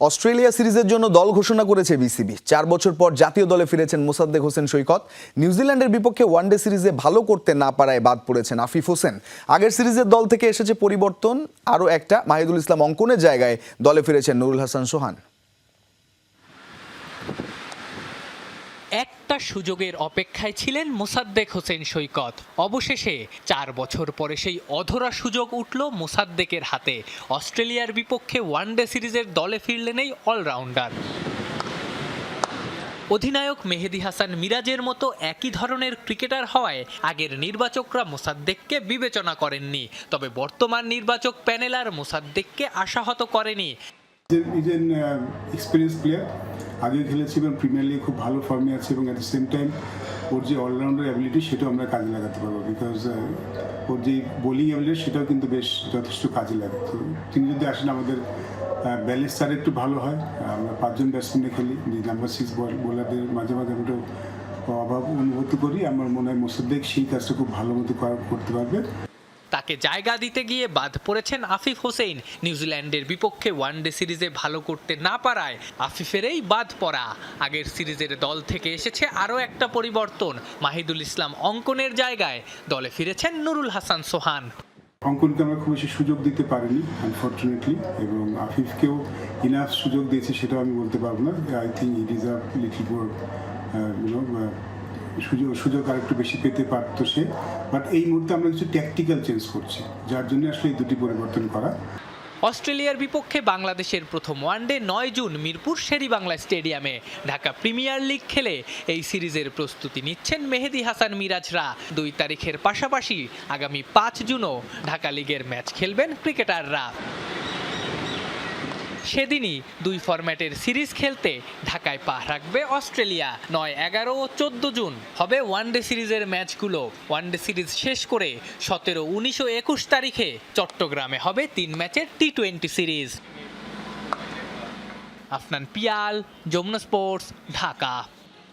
Australia সিরিজের জন্য দল ঘোষণা করেছে বিসিবি। 4 বছর পর জাতীয় দলে ফিরেছেন মোসাদ্দেক হোসেন সৈকত। নিউজিল্যান্ডের বিপক্ষে ওয়ানডে সিরিজে ভালো করতে না পারায় বাদ পড়েছেন আফিফ হোসেন। আগের সিরিজের দল থেকে এসেছে পরিবর্তন, আরও একটা, মাহিদুল ইসলাম অঙ্কনের জায়গায় দলে ফিরেছেন নুরুল হাসান সোহান। একটা সুযোগের অপেক্ষায় ছিলেন মোসাদ্দেক হোসেন সৈকত। অবশেষে 4 বছর পরে সেই অধরা সুযোগ উঠল মোসাদ্দেকের হাতে। অস্ট্রেলিয়ার বিপক্ষে ওয়ানডে সিরিজের দলে ফিরলেন এই অলরাউন্ডার। অধিনায়ক মেহেদী হাসান মিরাজের মতো একই ধরনের ক্রিকেটার হওয়ায় আগের নির্বাচকরা মোসাদ্দেককে বিবেচনা করেননি। তবে বর্তমান নির্বাচক প্যানেল আর মোসাদ্দেককে আশাহত করেনি। এক্সপিরিয়েন্স প্লেয়ার, আগে খেলেছে এবং প্রিমিয়ার লিগে খুব ভালো ফর্মে আছে এবং অ্যাট দ্য সেম টাইম ওর যে অলরাউন্ডার অ্যাবিলিটি সেটাও আমরা কাজে লাগাতে পারবো, বিকজ ওর যে বোলিং অ্যাবিলিটি সেটাও কিন্তু বেশ যথেষ্ট কাজে লাগে। তো তিনি যদি আসেন আমাদের ব্যালেন্স তার একটু ভালো হয়। আমরা 5 জন ব্যাটসম্যানে খেলি, যে নাম্বার 6 বোলারদের মাঝে মাঝে আমরা অভাব অনুভূতি করি। আমার মনে হয় মোসাদ্দেক সেই কাজটা খুব ভালো মতো করতে পারবে। তাকে জায়গা দিতে গিয়ে বাদ পড়েছেন আফিফ হোসেন। নিউজিল্যান্ডের বিপক্ষে ওয়ানডে সিরিজে ভালো করতে না পারায় আফিফের এই বাদ পড়া। আগের সিরিজের দল থেকে এসেছে আরও একটা পরিবর্তন, মাহিদুল ইসলাম অঙ্কনের জায়গায় দলে ফিরেছেন নুরুল হাসান সোহান। অঙ্কনকে আমরা খুব বেশি সুযোগ দিতে পারিনি আনফর্চুনেটলি, এবং আফিফকেও ইনাফ সুযোগ দিয়েছে সেটাও আমি বলতে পারবো না। I think it is a little more সুযোগ আর একটু বেশি পেতে পারতো সে। বাট এই মুহূর্তে আমরা কিছু ট্যাকটিক্যাল চেঞ্জ করছি, যার জন্য আসলে এই দুটি পরিবর্তন করা। অস্ট্রেলিয়ার বিপক্ষে বাংলাদেশের প্রথম ওয়ানডে 9 জুন মিরপুর শেরেবাংলা স্টেডিয়ামে। ঢাকা প্রিমিয়ার লিগ খেলে এই সিরিজের প্রস্তুতি নিচ্ছেন মেহেদী হাসান মিরাজরা। 2 তারিখের পাশাপাশি আগামী 5 জুনও ঢাকা লিগের ম্যাচ খেলবেন ক্রিকেটাররা। সেদিনই 2 ফরম্যাটের সিরিজ খেলতে ঢাকায় পা রাখবে অস্ট্রেলিয়া। 9, 11 ও 14 জুন হবে ওয়ানডে সিরিজের ম্যাচগুলো। ওয়ানডে সিরিজ শেষ করে 17, 19 ও 21 তারিখে চট্টগ্রামে হবে 3 ম্যাচের টি20 সিরিজ। আফনান পিয়াল, যমুনা স্পোর্টস, ঢাকা।